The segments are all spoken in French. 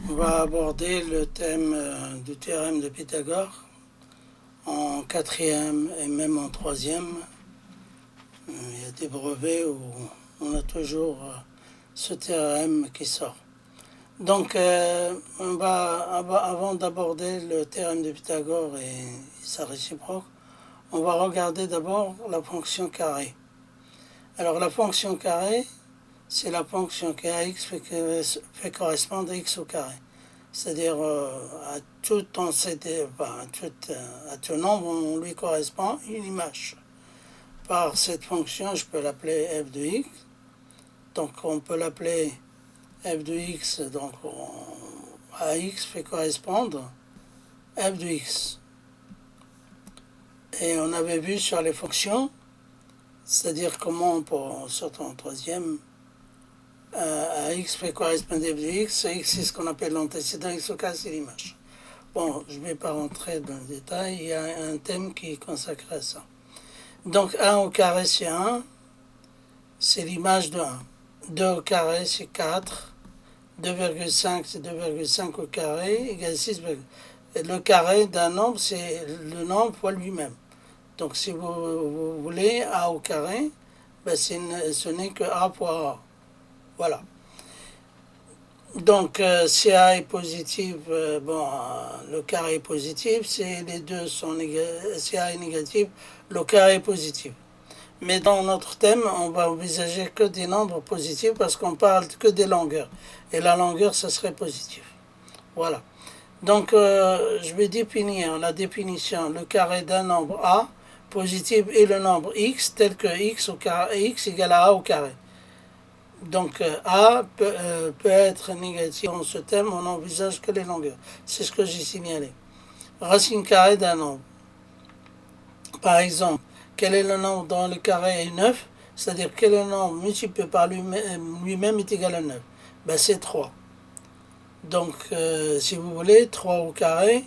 On va aborder le thème du théorème de Pythagore en quatrième et même en troisième. Il y a des brevets où on a toujours ce théorème qui sort. Donc, avant d'aborder le théorème de Pythagore et sa réciproque, on va regarder d'abord la fonction carré. Alors, la fonction carré, c'est la fonction qui à x fait correspondre à x au carré. C'est-à-dire à tout nombre, on lui correspond une image. Par cette fonction, je peux l'appeler f de x. Donc on peut l'appeler f de x, donc à x fait correspondre f de x. Et on avait vu sur les fonctions, c'est-à-dire comment, surtout en troisième, à x fait correspondre f de x, x c'est ce qu'on appelle l'antécédent, x au carré c'est l'image. Bon, je ne vais pas rentrer dans le détail, il y a un thème qui est consacré à ça. Donc 1 au carré c'est 1, c'est l'image de 1. 2 au carré c'est 4, 2,5 c'est 2,5 au carré, égale 6. Le carré d'un nombre c'est le nombre fois lui-même. Donc si vous voulez a au carré, ben ce n'est que a fois a. Voilà. Donc si a est positif, le carré est positif, si les deux sont si a est négatif, le carré est positif. Mais dans notre thème, on va envisager que des nombres positifs parce qu'on parle que des longueurs. Et la longueur, ça serait positif. Voilà. Donc je vais définir la définition, le carré d'un nombre a positif et le nombre x tel que x égale à a au carré. Donc A peut être négatif. Dans ce thème, on n'envisage que les longueurs. C'est ce que j'ai signalé. Racine carrée d'un nombre. Par exemple, quel est le nombre dont le carré est 9? C'est-à-dire quel est le nombre multiplié par lui-même est égal à 9? Ben, c'est 3. Donc, si vous voulez, 3 au carré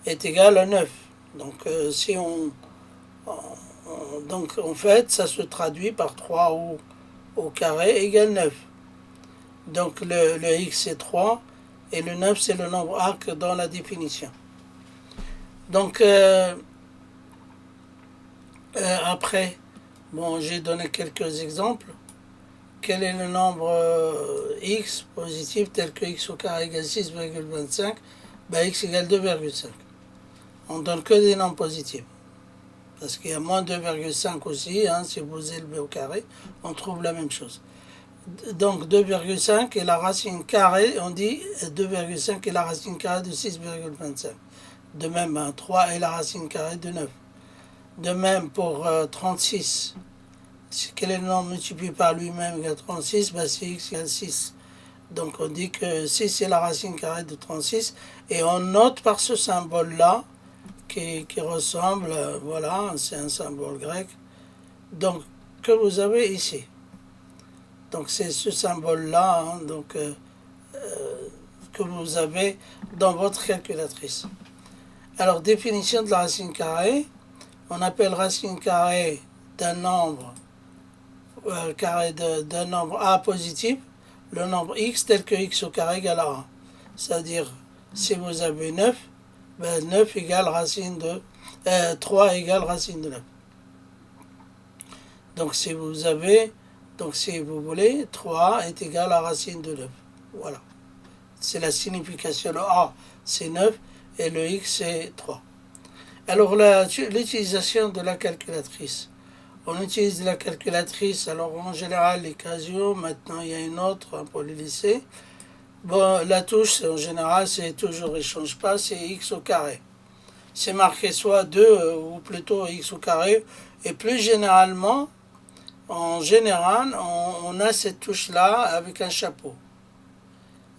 est égal à 9. Donc, donc en fait, ça se traduit par 3 au carré égale 9. Donc le x c'est 3 et le 9 c'est le nombre arc dans la définition. Donc après, bon, j'ai donné quelques exemples. Quel est le nombre x positif tel que x au carré égale 6,25? Ben, x égale 2,5. On donne que des nombres positifs. Parce qu'il y a moins 2,5 aussi, si vous élevez au carré, on trouve la même chose. Donc 2,5 est la racine carrée, on dit 2,5 est la racine carrée de 6,25. De même, 3 est la racine carrée de 9. De même pour 36. Quel est le nombre multiplié par lui-même égale 36? Ben, c'est x égale 6. Donc on dit que 6 est la racine carrée de 36. Et on note par ce symbole-là, qui ressemble, voilà, c'est un symbole grec, donc que vous avez ici. Donc c'est ce symbole-là que vous avez dans votre calculatrice. Alors définition de la racine carrée, on appelle racine carrée d'un nombre d'un nombre a positif, le nombre x tel que x au carré égale à 1. C'est-à-dire si vous avez 9, ben 9 égale racine de 3 égale racine de 9. Donc si vous voulez, 3 est égal à racine de 9. Voilà. C'est la signification. Le A, c'est 9 et le X, c'est 3. Alors, l'utilisation de la calculatrice. On utilise la calculatrice, alors en général, les Casio, maintenant il y a une autre pour les lycées. Bon, la touche, en général, c'est toujours, il ne change pas, c'est X au carré. C'est marqué soit 2 ou plutôt X au carré. Et plus généralement, en général, on a cette touche-là avec un chapeau.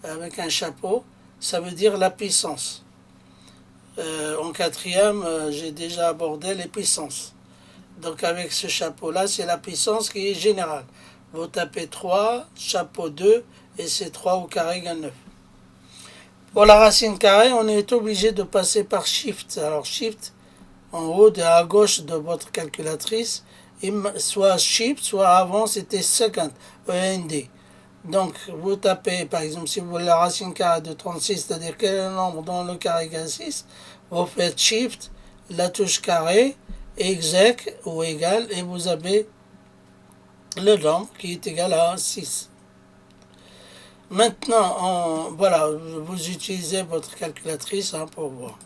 Avec un chapeau, ça veut dire la puissance. En quatrième, j'ai déjà abordé les puissances. Donc avec ce chapeau-là, c'est la puissance qui est générale. Vous tapez 3, chapeau 2, et c'est 3 au carré égale 9. Pour la racine carrée, on est obligé de passer par Shift. Alors Shift, en haut, à gauche de votre calculatrice, soit Shift, soit avant, c'était Second, END. Donc, vous tapez, par exemple, si vous voulez la racine carrée de 36, c'est-à-dire quel est le nombre dont le carré égale 6, vous faites Shift, la touche carré, exec ou égal, et vous avez le nombre qui est égal à 6. Maintenant, voilà, vous utilisez votre calculatrice pour voir.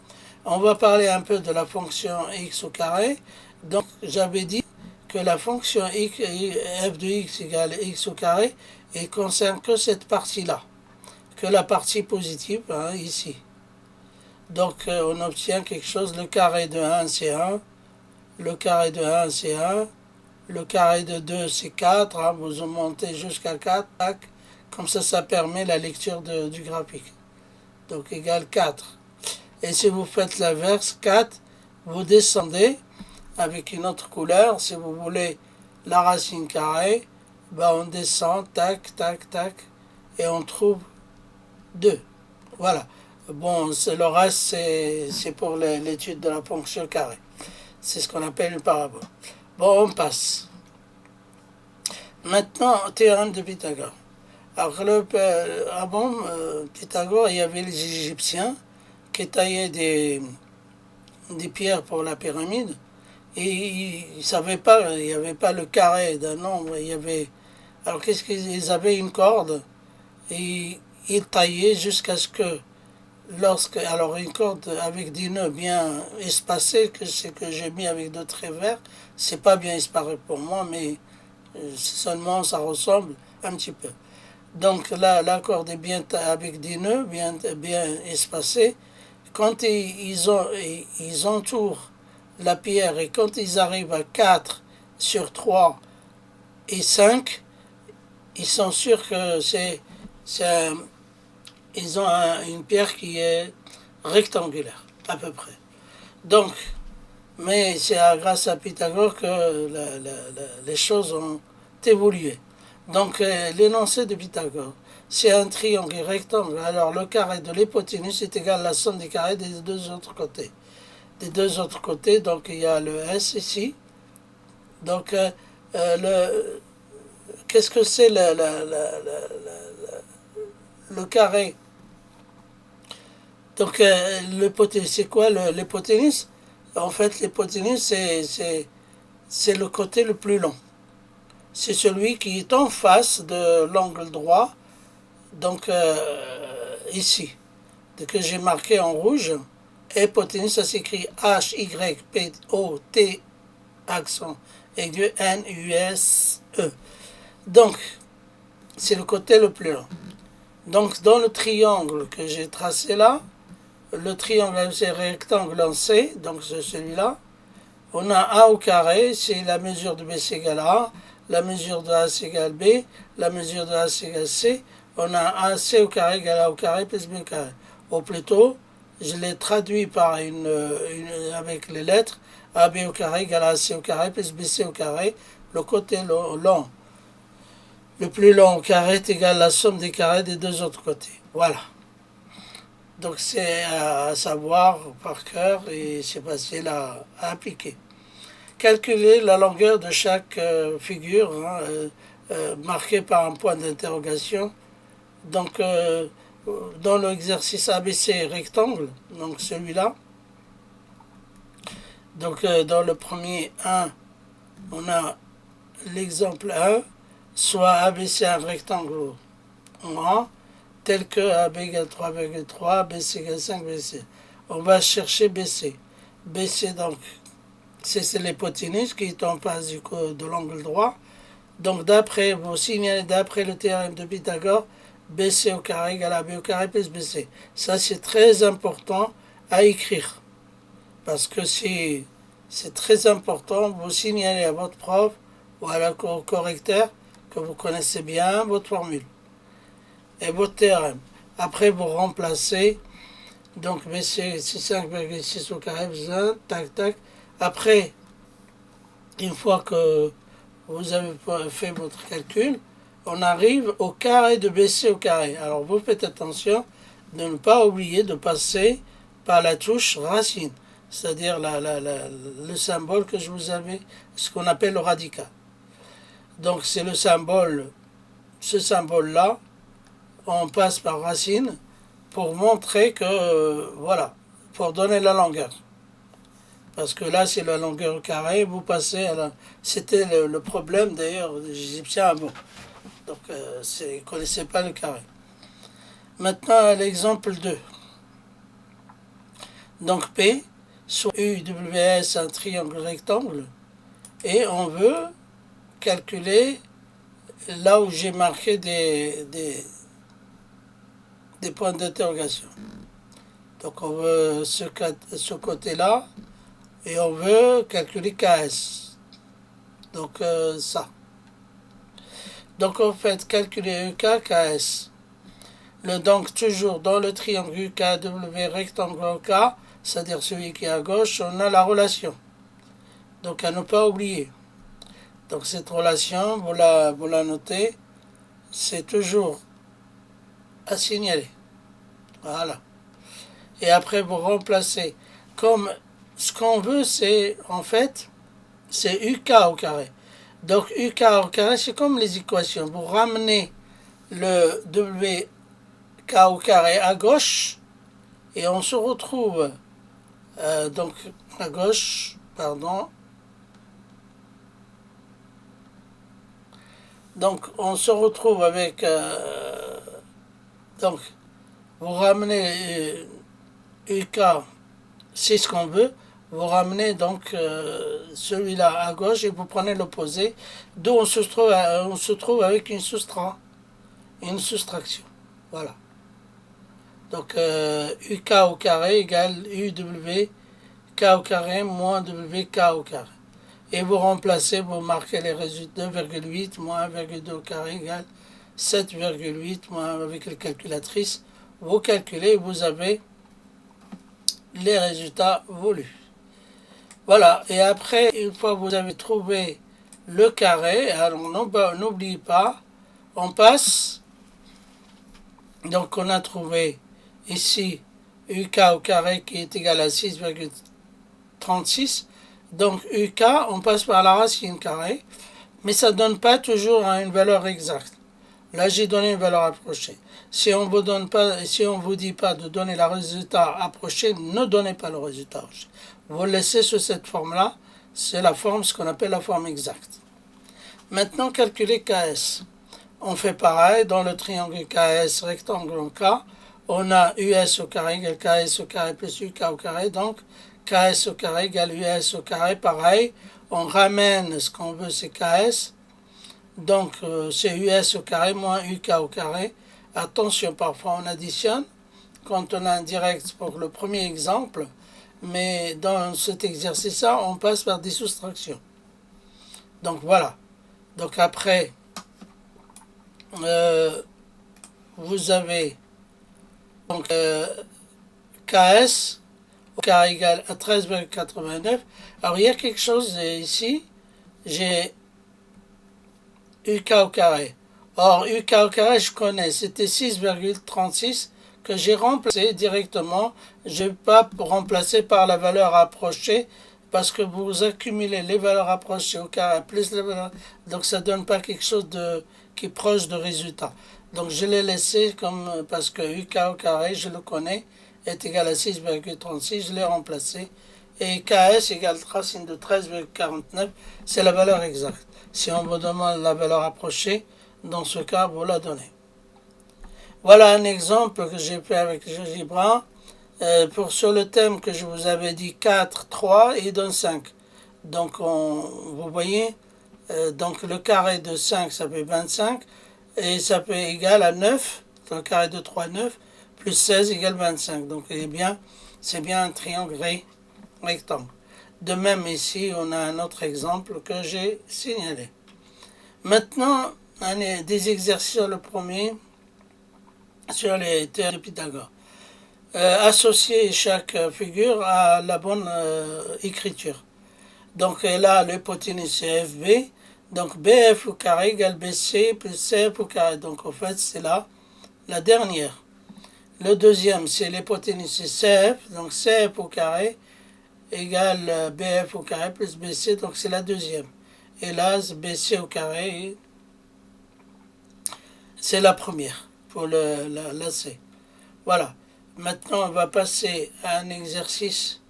On va parler un peu de la fonction x au carré. Donc, j'avais dit que la fonction f de x égale x au carré, et concerne que cette partie-là, que la partie positive, ici. Donc, on obtient quelque chose, le carré de 1, c'est 1, le carré de 1, c'est 1, le carré de 2, c'est 4, vous montez jusqu'à 4, tac, comme ça permet la lecture du graphique. Donc, égale 4. Et si vous faites l'inverse, 4, vous descendez avec une autre couleur. Si vous voulez la racine carrée, on descend, tac, tac, tac, et on trouve 2. Voilà. Bon, le reste, c'est pour l'étude de la fonction carrée. C'est ce qu'on appelle une parabole. Bon, on passe. Maintenant, théorème de Pythagore. Alors, avant Pythagore, il y avait les Égyptiens qui taillaient des pierres pour la pyramide. Et ils ne savaient pas, il n'y avait pas le carré d'un nombre. Il y avait, alors, qu'est-ce qu'ils avaient? Une corde. Et ils taillaient jusqu'à ce que, alors une corde avec des nœuds bien espacés, que c'est que j'ai mis avec de traits verts, c'est pas bien espacé pour moi, mais seulement ça ressemble un petit peu. Donc là, la corde est bien avec des nœuds bien espacés. Quand ils entourent la pierre, et quand ils arrivent à 4 sur 3 et 5, ils sont sûrs que ils ont une pierre qui est rectangulaire, à peu près. Donc, mais c'est grâce à Pythagore que les choses ont évolué. Donc, l'énoncé de Pythagore, c'est un triangle rectangle. Alors, le carré de l'hypoténuse est égal à la somme des carrés des deux autres côtés. Des deux autres côtés, donc il y a le S ici. Donc, qu'est-ce que c'est le carré? Donc, l'hypoténuse, c'est quoi l'hypoténuse? En fait, l'hypoténuse, c'est le côté le plus long. C'est celui qui est en face de l'angle droit, donc ici, que j'ai marqué en rouge. Hypoténuse, ça s'écrit H-Y-P-O-T, accent aigu, N-U-S-E. Donc, c'est le côté le plus long. Donc, dans le triangle que j'ai tracé là, le triangle, c'est rectangle en C, donc c'est celui-là. On a A au carré, c'est la mesure de BC égale A, la mesure de AC égale B, la mesure de AC égale C. On a AC au carré égale A au carré plus B au carré. Ou plutôt, je l'ai traduit par avec les lettres, AB au carré égale AC au carré plus BC au carré. Le côté long, le plus long au carré est égal à la somme des carrés des deux autres côtés. Voilà. Donc c'est à savoir par cœur et c'est facile à appliquer. Calculer la longueur de chaque figure marquée par un point d'interrogation. Donc dans l'exercice ABC rectangle, donc celui-là. Donc dans le premier 1, on a l'exemple 1, soit ABC un rectangle en A, tel que AB égale 3,3, BC égale 5, BC. On va chercher BC. BC, donc, c'est l'hypoténuse qui est en face de l'angle droit. Donc, d'après le théorème de Pythagore, BC au carré égale AB au carré plus BC. Ça, c'est très important à écrire. Parce que c'est très important. Vous signalez à votre prof ou au correcteur que vous connaissez bien votre formule et votre théorème. Après, vous remplacez, donc BC c'est 5,6 au carré, tac, tac. Après, une fois que vous avez fait votre calcul, on arrive au carré de BC au carré. Alors, vous faites attention de ne pas oublier de passer par la touche racine, c'est-à-dire le symbole que je vous avais, ce qu'on appelle le radical. Donc, c'est le symbole ce symbole-là, on passe par racine pour montrer que, voilà, pour donner la longueur. Parce que là, c'est la longueur au carré, vous passez à la... C'était le problème d'ailleurs des Égyptiens avant. Donc, ils ne connaissaient pas le carré. Maintenant, l'exemple 2. Donc, P, sur UWS, un triangle rectangle, et on veut calculer là où j'ai marqué des points d'interrogation. Donc, on veut ce côté-là, et on veut calculer KS. Donc, ça. Donc, en fait, calculer UK, KS. Donc, toujours dans le triangle UKW rectangle OK, c'est-à-dire celui qui est à gauche, on a la relation. Donc, à ne pas oublier. Donc, cette relation, vous la notez, c'est toujours à signaler. Voilà. Et après, vous remplacez. Comme ce qu'on veut, c'est, en fait, c'est UK au carré. Donc, UK au carré, c'est comme les équations. Vous ramenez le WK au carré à gauche, et on se retrouve, donc, à gauche, pardon. Donc, on se retrouve avec, donc, vous ramenez UK, c'est ce qu'on veut, vous ramenez donc celui-là à gauche et vous prenez l'opposé, d'où on se trouve avec une soustraction. Voilà. Donc UK au carré égale UW K au carré moins WK au carré. Et vous remplacez, vous marquez les résultats 2,8 moins 1,2 au carré égale 7,8 moins avec la calculatrice. Vous calculez et vous avez les résultats voulus. Voilà, et après, une fois que vous avez trouvé le carré, alors n'oubliez pas, on passe, donc on a trouvé ici UK au carré qui est égal à 6,36, donc UK, on passe par la racine carrée, mais ça ne donne pas toujours une valeur exacte. Là, j'ai donné une valeur approchée. Si on vous dit pas de donner le résultat approché, ne donnez pas le résultat approché. Vous le laissez sur cette forme-là. C'est la forme, ce qu'on appelle la forme exacte. Maintenant, calculer KS. On fait pareil. Dans le triangle KS rectangle K, on a US au carré égale KS au carré plus UK au carré. Donc, KS au carré égale US au carré. Pareil, on ramène ce qu'on veut, c'est KS. Donc, c'est US au carré moins UK au carré. Attention, parfois on additionne quand on a un direct pour le premier exemple, mais dans cet exercice-là, on passe par des soustractions. Donc, voilà. Donc, après, vous avez donc, KS au carré égale à 13,89. Alors, il y a quelque chose ici. J'ai UK au carré. Or, UK au carré, je connais, c'était 6,36 que j'ai remplacé directement. Je n'ai pas remplacé par la valeur approchée parce que vous accumulez les valeurs approchées au carré plus les valeurs. Donc, ça ne donne pas quelque chose qui est proche de résultat. Donc, je l'ai laissé comme parce que UK au carré, je le connais, est égal à 6,36. Je l'ai remplacé. Et KS égale racine de 13,49. C'est la valeur exacte. Si on vous demande la valeur approchée, dans ce cas, vous la donnez. Voilà un exemple que j'ai fait avec GeoGebra sur le thème que je vous avais dit 4, 3 et donne 5. Donc, vous voyez, donc le carré de 5, ça fait 25, et ça fait égal à 9, le carré de 3, 9, plus 16 égale 25. Donc, c'est bien un triangle rectangle. De même, ici, on a un autre exemple que j'ai signalé. Maintenant, des exercices, le premier, sur les théorèmes de Pythagore. Associer chaque figure à la bonne écriture. Donc là, l'hypoténuse c'est FB. Donc BF au carré égale BC plus CF au carré. Donc en fait, c'est là la dernière. Le deuxième, c'est l'hypoténuse c'est CF. Donc CF au carré égale BF au carré plus BC, donc c'est la deuxième. Et là, BC au carré C'est la première pour la C. Voilà. Maintenant, on va passer à un exercice.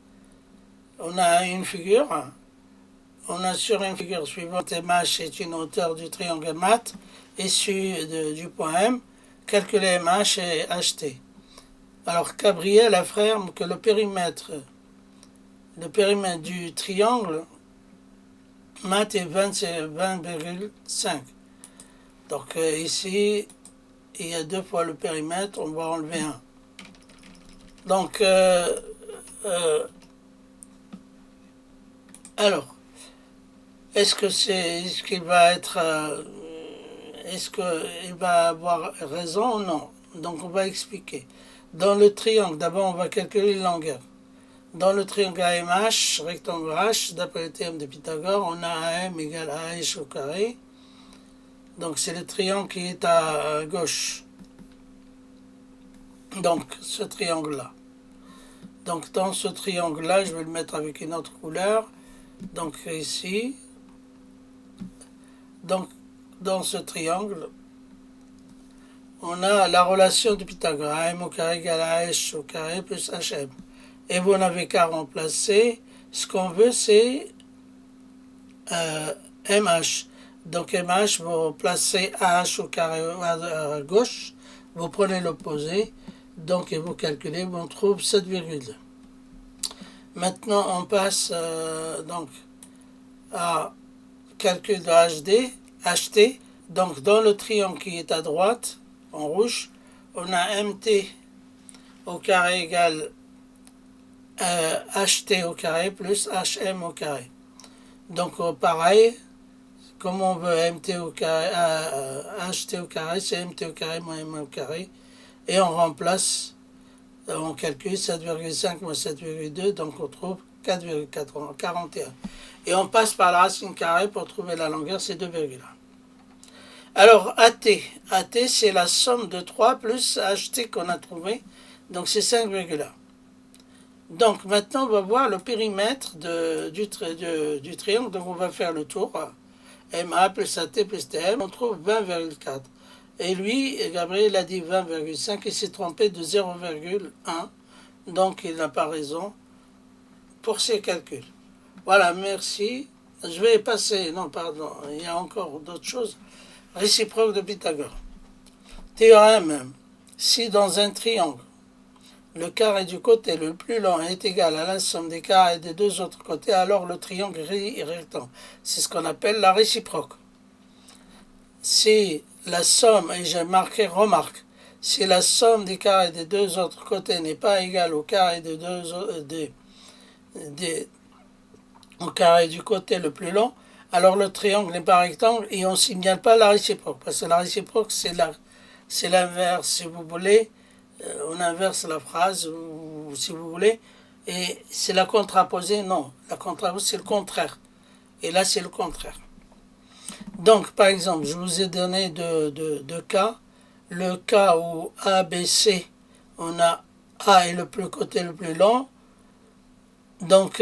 On a une figure. On a sur une figure suivante, MH est une hauteur du triangle mat issue du point M. Calculer MH et HT. Alors, Gabriel affirme que le périmètre du triangle mat est 20,5. Donc ici, il y a 2 fois le périmètre, on va enlever 1. Donc, alors, est-ce qu'il va avoir raison ou non? Donc on va expliquer. Dans le triangle, d'abord on va calculer les longueurs. Dans le triangle AMH, rectangle H, d'après le théorème de Pythagore, on a AM égale AH au carré. Donc c'est le triangle qui est à gauche. Donc ce triangle-là. Donc dans ce triangle-là, je vais le mettre avec une autre couleur. Donc ici, donc dans ce triangle, on a la relation de Pythagore, AM au carré égale AH au carré plus HM. Et vous n'avez qu'à remplacer, ce qu'on veut c'est MH. Donc MH, vous placez AH au carré à gauche, vous prenez l'opposé, donc et vous calculez, on trouve 7,2. Maintenant on passe donc à calcul de HT. Donc dans le triangle qui est à droite, en rouge, on a MT au carré égale HT au carré plus HM au carré. Donc pareil, comme on veut MT au carré, HT au carré, c'est MT au carré moins M au carré. Et on remplace, on calcule 7,5 moins 7,2, donc on trouve 4,41. Et on passe par la racine carrée pour trouver la longueur, c'est 2,1. Alors AT c'est la somme de 3 plus HT qu'on a trouvé, donc c'est 5,1. Donc maintenant on va voir le périmètre du triangle, donc on va faire le tour, MA plus AT plus TM, on trouve 20,4. Et lui, Gabriel a dit 20,5, il s'est trompé de 0,1, donc il n'a pas raison pour ses calculs. Voilà, merci. Je vais passer, non pardon, il y a encore d'autres choses. Réciproque de Pythagore. Théorème, si dans un triangle, le carré du côté le plus long est égal à la somme des carrés des deux autres côtés, alors le triangle est rectangle. C'est ce qu'on appelle la réciproque. Si la somme, et j'ai marqué remarque, si la somme des carrés des deux autres côtés n'est pas égale au carré au carré du côté le plus long, alors le triangle n'est pas rectangle et on ne signale pas la réciproque. Parce que la réciproque, c'est l'inverse, si vous voulez. On inverse la phrase, ou si vous voulez. Et c'est la contraposée, non. La contraposée, c'est le contraire. Et là, c'est le contraire. Donc, par exemple, je vous ai donné deux cas. Le cas où A, B, C, on a A est le côté le plus long. Donc,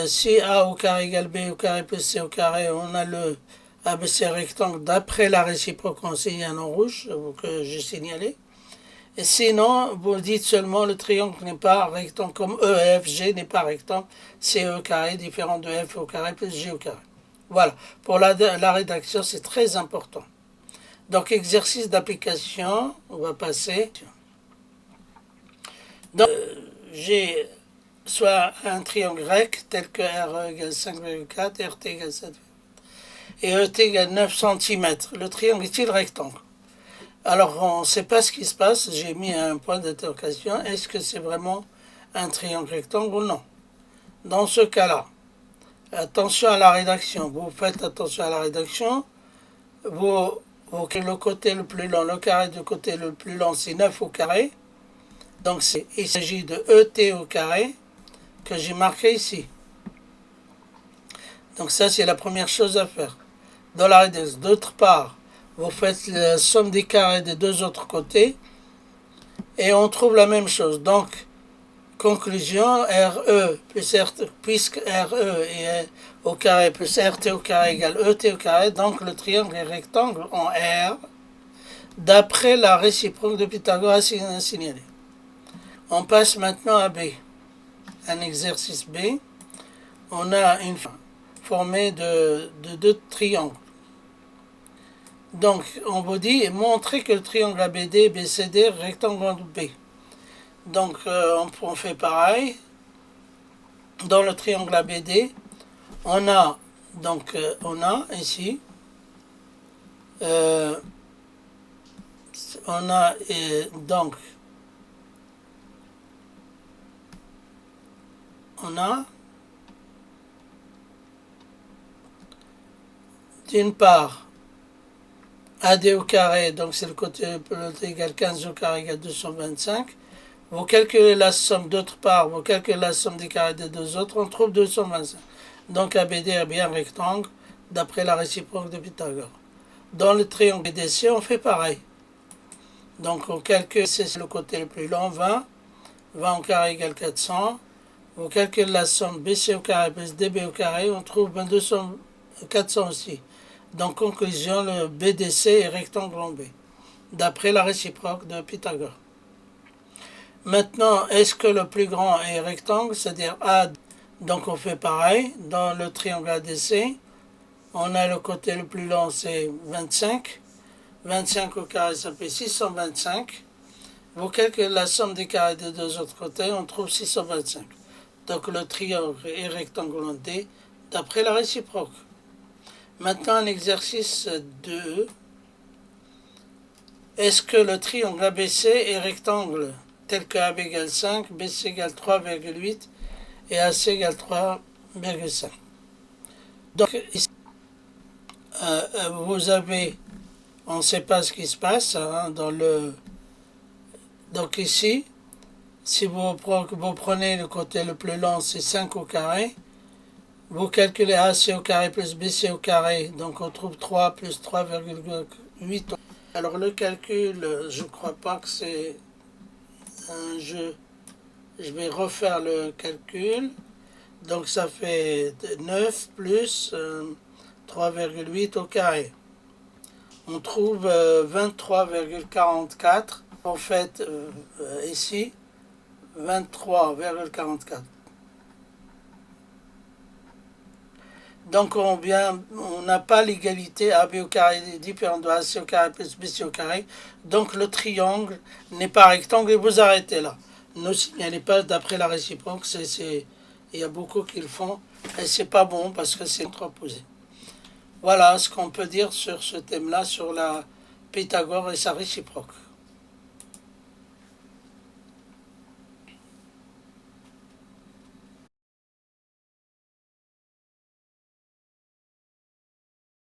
si A au carré égale B au carré plus C au carré, on a le ABC rectangle d'après la réciproque en signant en rouge, que j'ai signalé. Et sinon, vous dites seulement le triangle n'est pas rectangle comme EFG n'est pas rectangle, c'est E carré différent de F au carré plus G au carré. Voilà, pour la rédaction, c'est très important. Donc, exercice d'application, on va passer. Donc, j'ai soit un triangle grec tel que RE égale 5,4, RT égale 7, et ET égale 9 cm. Le triangle est-il rectangle? Alors, on ne sait pas ce qui se passe. J'ai mis un point d'interrogation. Est-ce que c'est vraiment un triangle rectangle ou non? Dans ce cas-là, attention à la rédaction. Vous faites attention à la rédaction. Le côté le plus long, le carré du côté le plus long, c'est 9 au carré. Donc, il s'agit de ET au carré que j'ai marqué ici. Donc, ça, c'est la première chose à faire. Dans la rédaction. D'autre part, vous faites la somme des carrés des deux autres côtés et on trouve la même chose. Donc, conclusion, RE plus RT, puisque RE est au carré plus RT au carré égale ET au carré, donc le triangle est rectangle en R. d'après la réciproque de Pythagore signalée. On passe maintenant à B. Un exercice B. On a une formée de deux triangles. Donc, on vous dit montrer que le triangle ABD, BCD, rectangle B. Donc, on fait pareil. Dans le triangle ABD, on a ici, on a d'une part AD au carré, donc c'est le côté égal 15 au carré égale 225. Vous calculez la somme d'autre part, vous calculez la somme des carrés des deux autres, on trouve 225. Donc ABD est bien rectangle, d'après la réciproque de Pythagore. Dans le triangle BDC, on fait pareil. Donc on calcule, c'est le côté le plus long, 20. 20 au carré égale 400. Vous calculez la somme BC au carré plus DB au carré, on trouve 400 aussi. Donc conclusion, le BDC est rectangle en B, d'après la réciproque de Pythagore. Maintenant, est-ce que le plus grand est rectangle, c'est-à-dire A, donc on fait pareil, dans le triangle ADC, on a le côté le plus long, c'est 25. 25 au carré, ça fait 625. Vous calculez la somme des carrés des deux autres côtés, on trouve 625. Donc le triangle est rectangle en D, d'après la réciproque. Maintenant, un exercice 2. Est-ce que le triangle ABC est rectangle tel que AB égale 5, BC égale 3,8 et AC égale 3,5. Donc, ici, vous avez, on ne sait pas ce qui se passe dans le... Donc ici, si vous prenez le côté le plus long, c'est 5 au carré. Vous calculez AC au carré plus BC au carré, donc on trouve 3 plus 3,8. Alors le calcul, je ne crois pas que c'est un jeu. Je vais refaire le calcul. Donc ça fait 9 plus 3,8 au carré. On trouve 23,44. En fait, ici, 23,44. Donc on n'a pas l'égalité AB au carré différent de AC au carré plus BC au carré. Donc le triangle n'est pas rectangle et vous arrêtez là. Ne signalez pas d'après la réciproque. Il y a beaucoup qui le font et c'est pas bon parce que c'est contraposé. Voilà ce qu'on peut dire sur ce thème-là, sur la Pythagore et sa réciproque.